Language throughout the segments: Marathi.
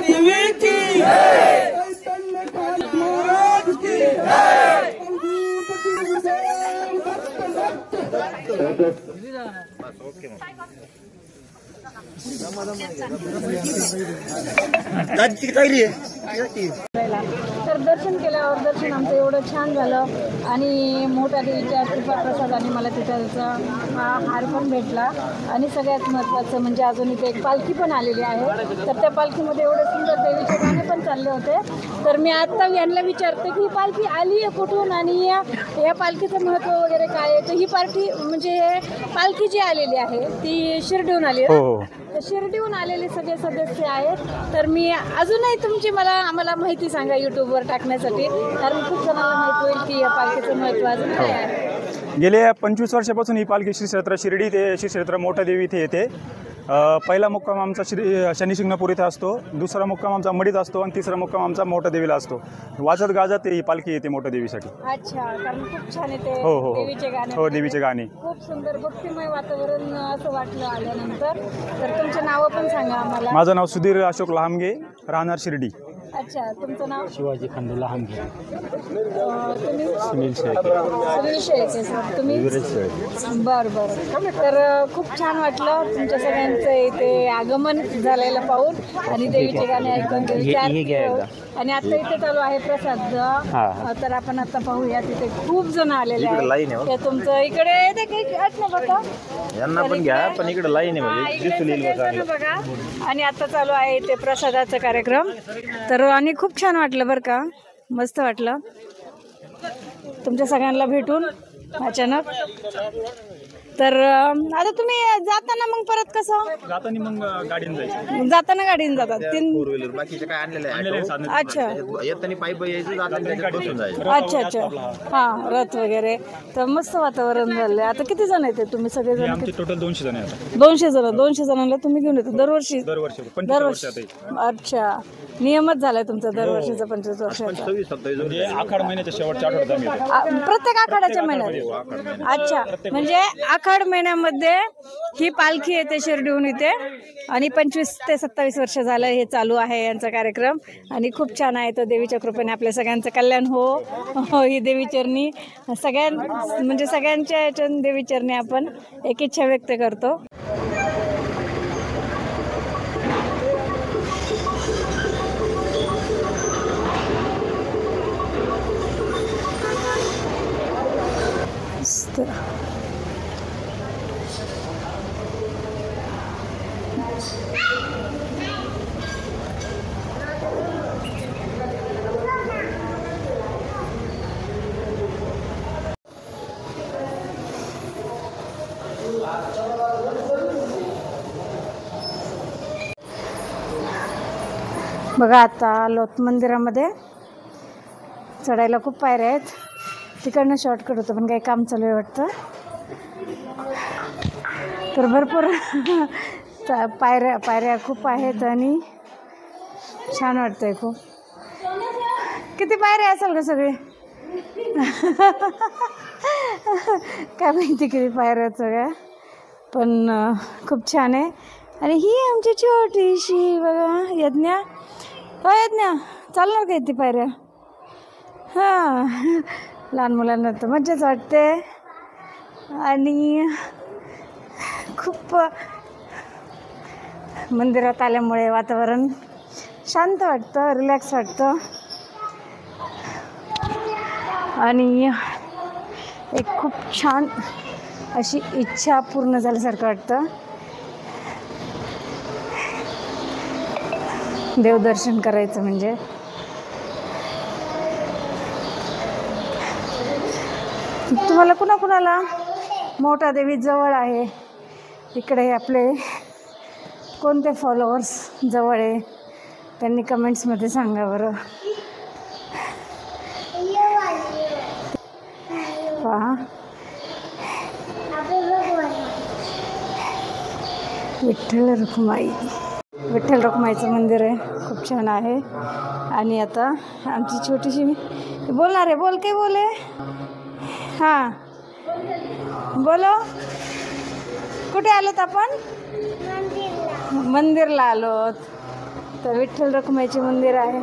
देवी की चैतन्य महाराज की तर दर्शन केल्यावर दर्शन आमचं एवढं छान झालं आणि मोठ्या देवीच्या कृपा प्रसादाने मला तिथं हार पण भेटला आणि सगळ्यात महत्त्वाचं म्हणजे अजून इथे एक पालखी पण आलेली आहे. तर त्या पालखीमध्ये एवढे सुंदर देवीचे गाणे पण चालले होते. तर मी आत्ता यांना विचारते की ही पालखी आली आहे कुठून आणि या पालखीचं महत्त्व वगैरे काय आहे. तर ही पालखी म्हणजे पालखी जी आलेली आहे ती शिर्डीहून आली आहे. शिर्डीहून आलेले सगळे सदस्य आहेत. तर मी अजूनही तुमची आम्हाला माहिती सांगा यूट्यूबवर टाकण्यासाठी, कारण खूप जणांना माहिती होईल की या पालखीचं महत्त्व अजून काय आहे. गेल्या 25 वर्षापासून ही पालखी श्री क्षेत्र शिर्डी ते श्री क्षेत्र मोठा देवी इथे येते. पहिला मुक्काम आमचा शनी शिंगणापूर इथे असतो, दुसरा मुक्काम आमचा मडीत असतो आणि तिसरा मुक्काम आमचा मोठा देवीला असतो. वाजत गाजत ही पालखी येते मोठ्या देवीसाठी. अच्छा, कारण खूप छान येते देवीचे गाणे. हो, देवीचे गाणे खूप सुंदर भक्तिमय वातावरण असं वाटलं आल्यानंतर. तर तुमचं नाव पण सांगा आम्हाला. माझं नाव सुधीर अशोक लहामगे, राहणार शिर्डी. अच्छा, तुमचं नाव? शिवाजी खंडू लहामगे. तुम्ही? सुनील शेळके. सुनील शेळके सर. तुम्ही? बरं बरं. तर खूप छान वाटलं तुमच्या सगळ्यांचं इथे आगमन झालेलं पाहून आणि देवीचे गाणे ऐकून आणि आता इथे चालू आहे प्रसाद. तर आपण आता पाहूया, तिथे खूप जण आलेले आहेत. तुमचं इकडे बघा यांना पण घ्या, पण इकडे लाईन आहे बघा. आणि आता चालू आहे इथे प्रसादाचा कार्यक्रम. तर आणि खूप छान वाटलं बरं का, मस्त वाटलं तुमच्या सगळ्यांना भेटून अचानक. तर आता तुम्ही जाताना मग परत कसं जाताना मग गाडीने जायचं? जाताना गाडीने जातात. फोर व्हीलर बाकीचे काय आणलेले आहे. अच्छा, येताना पायी यायचं, जाताना बसून जायचं. अच्छा अच्छा. हां, रथ वगैरे. तर मस्त वातावरण झालं. आता किती जण येते तुम्ही सगळेजण? आमचे टोटल 200 जण आहेत. 200 जण. 200 जणांना तुम्ही घेऊन येतो दरवर्षी? दरवर्षी. अच्छा, नियमच झालाय तुमचा दरवर्षीचा 25 वर्षाचा. म्हणजे आखाड महिन्याच्या शेवटच्या आठवड्यात प्रत्येक आखाड्याच्या महिन्यात. अच्छा, म्हणजे आखाड महिन्यामध्ये ही पालखी येते शिर्डीहून इथे आणि 25 ते 27 वर्ष झालं हे चालू आहे यांचा कार्यक्रम आणि खूप छान आहे. तो देवीच्या कृपेने आपल्या सगळ्यांचं कल्याण हो ही देवीचरणी म्हणजे सगळ्यांच्या याच्या देवीचरणी आपण एक इच्छा व्यक्त करतो. बघा, आता आलोत मंदिरामध्ये. चढायला खूप पायऱ्या आहेत. तिकडनं शॉर्टकट होतं पण काही काम चालू आहे वाटतं. तर भरपूर पायऱ्या खूप आहेत आणि छान वाटतंय खूप. किती पायऱ्या असेल का सगळे? काय माहिती किती पायऱ्या आहेत सगळ्या, पण खूप छान आहे. आणि ही आमची छोटीशी बघा यज्ञा. हो यज्ञा, चालणार का ती पायऱ्या? हां, लहान मुलांना तर मज्जाच वाटते आणि खूप मंदिरात आल्यामुळे वातावरण शांत वाटतं, रिलॅक्स वाटतं आणि एक खूप छान अशी इच्छा पूर्ण झाल्यासारखं वाटतं. देवदर्शन करायचं म्हणजे. तुम्हाला कुणाकुणाला मोठा देवी जवळ आहे, इकडे आपले कोणते फॉलोअर्स जवळ आहे त्यांनी कमेंट्समध्ये सांगा बरं. पहा, विठ्ठल रखुमाईचं मंदिर आहे, खूप छान आहे. आणि आता आमची छोटीशी बोलणार आहे. बोल, काय बोले? हां, बोलो. कुठे आलोत आपण? मंदिरला आलोत. तर विठ्ठल रखुमाईचे मंदिर आहे,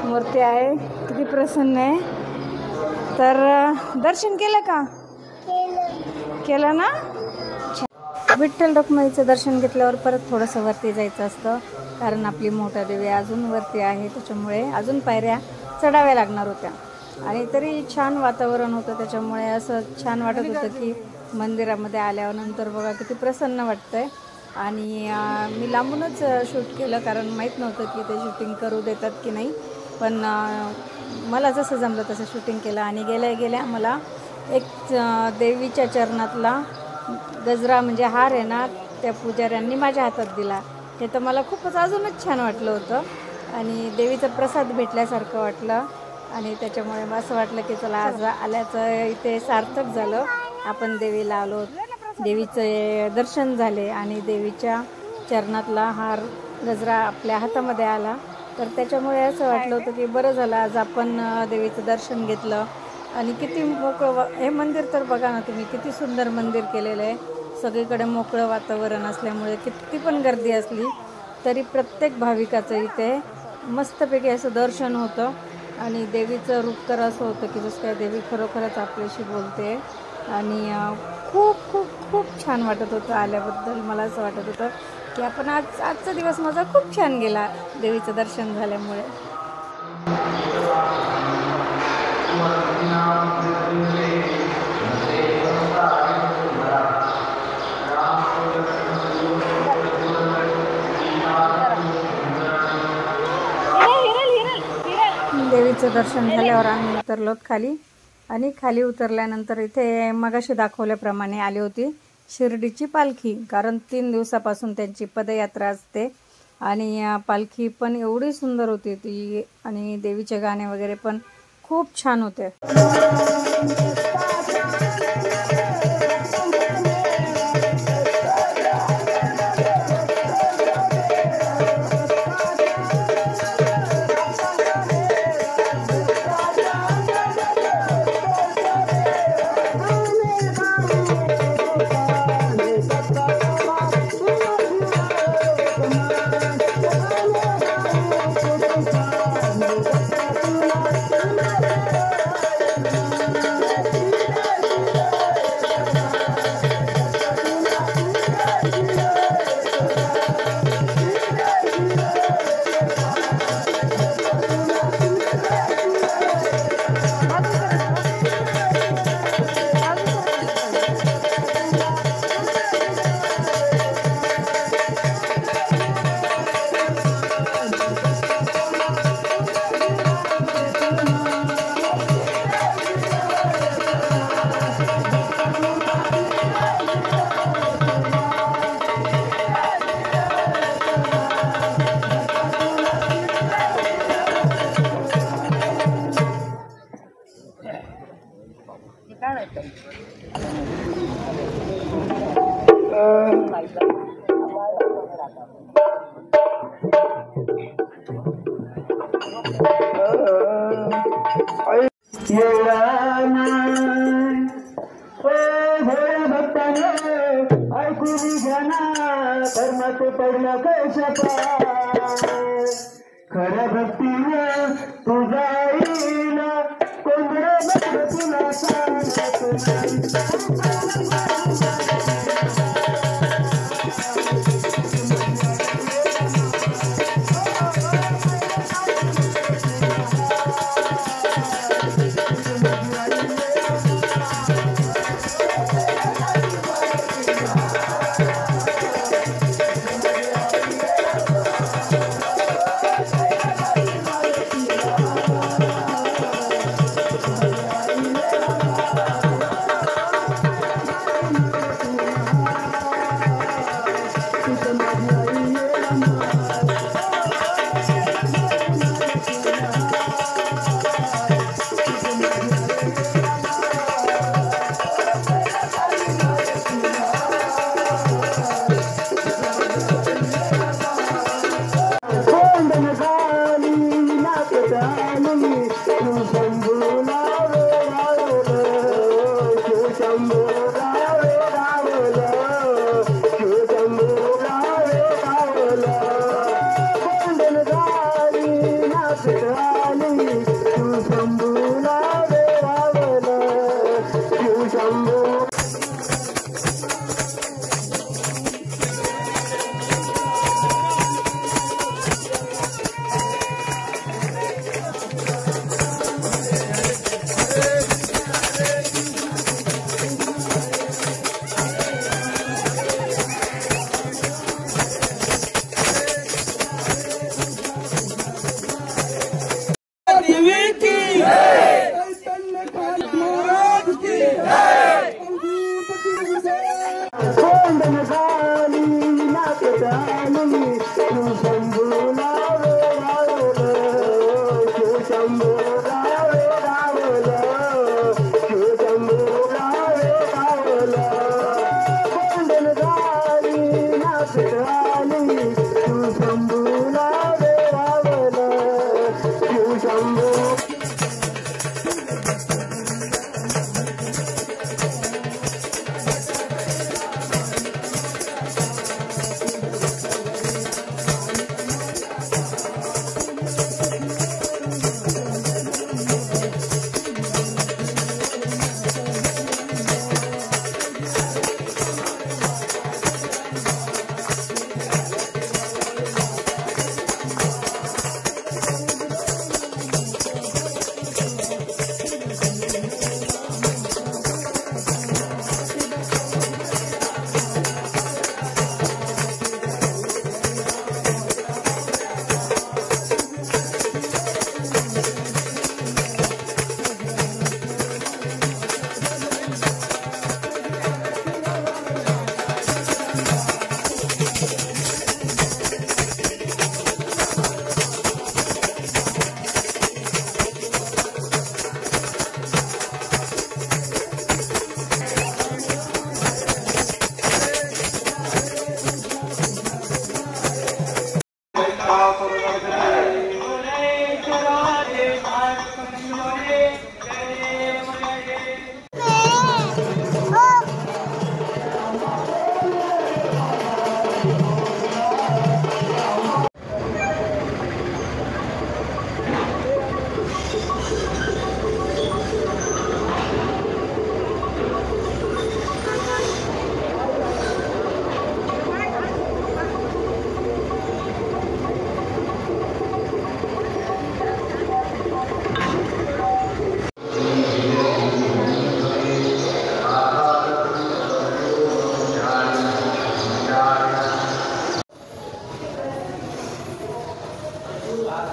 मूर्ती आहे, किती प्रसन्न आहे. तर दर्शन केलं का? केलं ना. विठ्ठल रखुमाईचं दर्शन घेतल्यावर परत थोडंसं वरती जायचं असतं, कारण आपली मोठा देवी अजून वरती आहे, त्याच्यामुळे अजून पायऱ्या चढाव्या लागणार होत्या. आणि तरी छान वातावरण होतं, त्याच्यामुळे असं छान वाटत होतं की मंदिरामध्ये आल्यानंतर बघा किती प्रसन्न वाटतंय. आणि मी लांबूनच शूट केलं, कारण माहीत नव्हतं की ते शूटिंग करू देतात की नाही. पण मला जसं जमलं तसं शूटिंग केलं. आणि गेल्या गेल्या मला एक देवीच्या चरणातला गजरा म्हणजे हार आहे ना, त्या पुजाऱ्यांनी माझ्या हातात दिला. ते तर मला खूपच अजूनच छान वाटलं होतं आणि देवीचा प्रसाद भेटल्यासारखं वाटलं. आणि त्याच्यामुळे मला असं वाटलं की चला आज आल्याचं इथे सार्थक झालं. आपण देवीला आलो, देवीचे दर्शन झाले आणि देवीच्या चरणातला हार गजरा आपल्या हातामध्ये आला. तर त्याच्यामुळे असं वाटलं होतं की बरं झालं आज आपण देवीचं दर्शन घेतलं. आणि किती मोकळं हे मंदिर तर बघा ना तुम्ही, किती सुंदर मंदिर केलेलं आहे. सगळीकडे मोकळं वातावरण असल्यामुळे किती पण गर्दी असली तरी प्रत्येक भाविकाचं इथे मस्तपैकी असं दर्शन होतं. आणि देवीचं रूप तर असं होतं की जसं काय देवी खरोखरच आपल्याशी बोलते. आणि खूप खूप खूप छान वाटत होतं आल्याबद्दल. मला असं वाटत होतं की आपण आजचा दिवस माझा खूप छान गेला देवीचं दर्शन झाल्यामुळे. देवीचं दर्शन झाल्यावर आम्ही उतरलोत खाली. आणि खाली उतरल्यानंतर इथे मगाशी दाखवल्याप्रमाणे आली होती शिर्डीची पालखी, कारण 3 दिवसापासून त्यांची पदयात्रा असते. आणि पालखी पण एवढी सुंदर होती ती, आणि देवीचे गाणे वगैरे पण खूप छान होते. खऱ्या भक्तीनं तुझा येईल कोंबड्या तुला नाचताली शिवशंभूला वेळावलं शिवशंभू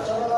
Gracias.